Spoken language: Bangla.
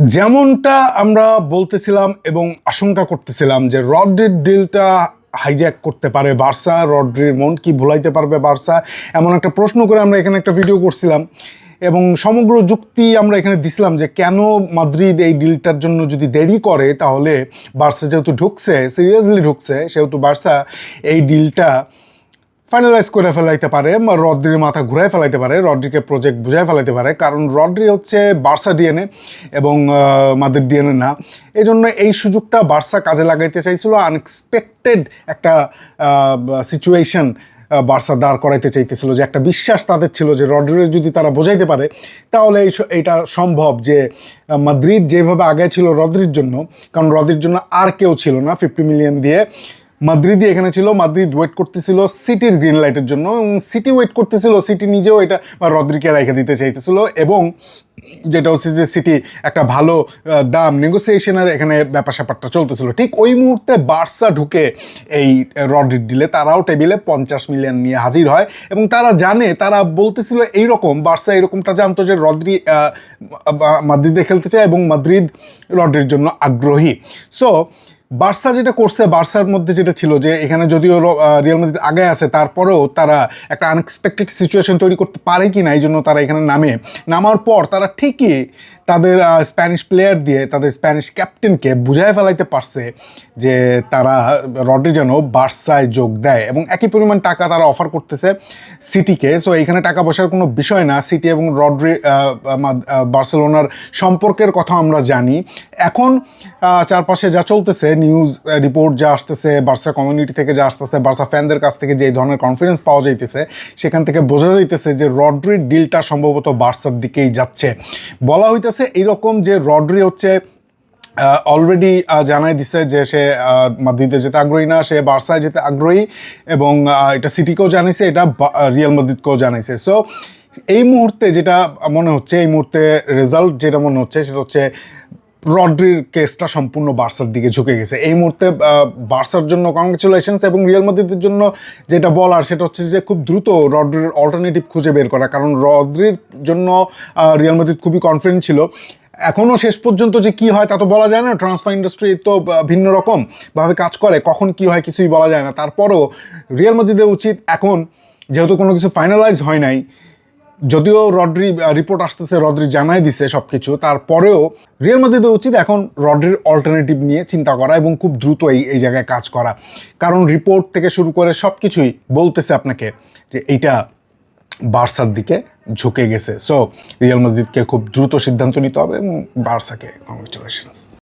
যেমনটা আমরা বলতেছিলাম এবং আশঙ্কা করতেছিলাম যে রড্রির ডিলটা হাইজ্যাক করতে পারে বার্সা, রড্রির মন কি ভুলাইতে পারবে বার্সা, এমন একটা প্রশ্ন করে আমরা এখানে একটা ভিডিও করছিলাম এবং সমগ্র যুক্তি আমরা এখানে দিছিলাম যে কেন মাদ্রিদ এই ডিলটার জন্য যদি দেরি করে তাহলে বার্সা যেহেতু ঢুকছে, সিরিয়াসলি ঢুকছে, সেহেতু বার্সা এই ডিলটা ফাইনালাইজ করে ফেলাইতে পারে, রড্রির মাথা ঘুরাই ফেলাইতে পারে, রড্রিকে প্রজেক্ট বুঝাই ফেলাইতে পারে, কারণ রড্রি হচ্ছে বার্সা ডিএনএ এবং মাদ্রিদ ডিএনএ না। এই জন্য এই সুযোগটা বার্সা কাজে লাগাইতে চাইছিল। আনএক্সপেক্টেড একটা সিচুয়েশন বার্সা দাঁড় করাইতে চাইতেছিল, যে একটা বিশ্বাস তাদের ছিল যে রড্রির যদি তারা বোঝাইতে পারে তাহলে এইটা সম্ভব, যে মাদ্রিদ যেভাবে আগে ছিল রড্রির জন্য, কারণ রড্রির জন্য আর কেউ ছিল না 50 মিলিয়ন দিয়ে, মাদ্রিদই এখানে ছিল। মাদ্রিদ ওয়েট করতেছিল সিটির গ্রিন লাইটের জন্য এবং সিটি ওয়েট করতেছিল, সিটি নিজেও এটা রদ্রিকে রেখে দিতে চাইতেছিল, এবং যেটা হচ্ছে যে সিটি একটা ভালো দাম নেগোসিয়েশনের এখানে ব্যাপার স্যাপারটা চলতেছিল। ঠিক ওই মুহূর্তে বার্সা ঢুকে এই রড্রির ডিলে তারাও টেবিলে 50 মিলিয়ন নিয়ে হাজির হয় এবং তারা জানে, তারা বলতেছিল এইরকম, বার্সা এরকমটা জানতো যে রড্রি মাদ্রিদে খেলতে চায় এবং মাদ্রিদ রড্রির জন্য আগ্রহী। সো বার্সা যেটা করছে, বার্সার মধ্যে যেটা ছিল যে এখানে যদিও রিয়াল মাদ্রিদ আগে আছে, তারপরেও তারা একটা আনএক্সপেক্টেড সিচুয়েশন তৈরি করতে পারে কি না, এই জন্য তারা এখানে নামার পর তারা ঠিকই তাদের স্প্যানিশ প্লেয়ার দিয়ে তাদের স্প্যানিশ ক্যাপ্টেনকে বুঝায় ফেলাইতে পারছে যে তারা রড্রি যেন বার্সায় যোগ দেয়, এবং একই পরিমাণ টাকা তারা অফার করতেছে সিটিকে। সো এখানে টাকা পয়সার কোনো বিষয় না। সিটি এবং রড্রি বার্সেলোনার সম্পর্কের কথা আমরা জানি। এখন চারপাশে যা চলতেছে, নিউজ রিপোর্ট যা আসতেছে, বার্সা কমিউনিটি থেকে যা আসতেছে, বার্সা ফ্যানদের কাছ থেকে যে ধরনের কনফিডেন্স পাওয়া যাইতেছে, সেখান থেকে বোঝা যাইতেছে যে রড্রির ডিলটা সম্ভবত বার্সার দিকেই যাচ্ছে। বলা হইতেছে এইরকম যে রড্রি হচ্ছে অলরেডি জানাই দিছে যে সে মাদ্রিদে যেতে আগ্রহী না, সে বার্সায় যেতে আগ্রহী, এবং এটা সিটিকেও জানাইছে, এটা রিয়াল মাদ্রিদকেও জানাইছে। সো এই মুহূর্তে যেটা মনে হচ্ছে, এই মুহূর্তে রেজাল্ট যেটা মনে হচ্ছে সেটা হচ্ছে রড্রির কেসটা সম্পূর্ণ বার্সার দিকে ঝুঁকে গেছে এই মুহূর্তে। বার্সার জন্য কংগ্রেচুলেশনস, এবং রিয়াল মাদ্রিদের জন্য যেটা বলার সেটা হচ্ছে যে খুব দ্রুত রড্রির অল্টারনেটিভ খুঁজে বের করা, কারণ রড্রির জন্য রিয়াল মাদ্রিদ খুবই কনফিডেন্ট ছিল। এখনও শেষ পর্যন্ত যে কি হয় তা তো বলা যায় না, ট্রান্সফার ইন্ডাস্ট্রি তো ভিন্ন রকম ভাবে কাজ করে, কখন কি হয় কিছুই বলা যায় না। তারপরও রিয়াল মাদ্রিদের উচিত এখন, যেহেতু কোনো কিছু ফাইনালাইজ হয় নাই, যদিও রড্রি রিপোর্ট আসতেছে, রড্রি জানাই দিছে সব কিছু, তারপরেও রিয়াল মাদ্রিদের উচিত এখন রড্রির অল্টারনেটিভ নিয়ে চিন্তা করা এবং খুব দ্রুত এই জায়গায় কাজ করা, কারণ রিপোর্ট থেকে শুরু করে সব কিছুই বলতেছে আপনাকে যে এইটা বার্সার দিকে ঝুঁকে গেছে। সো রিয়াল মাদ্রিদকে খুব দ্রুত সিদ্ধান্ত নিতে হবে এবং বার্সাকে কংগ্রেচুলেশনস।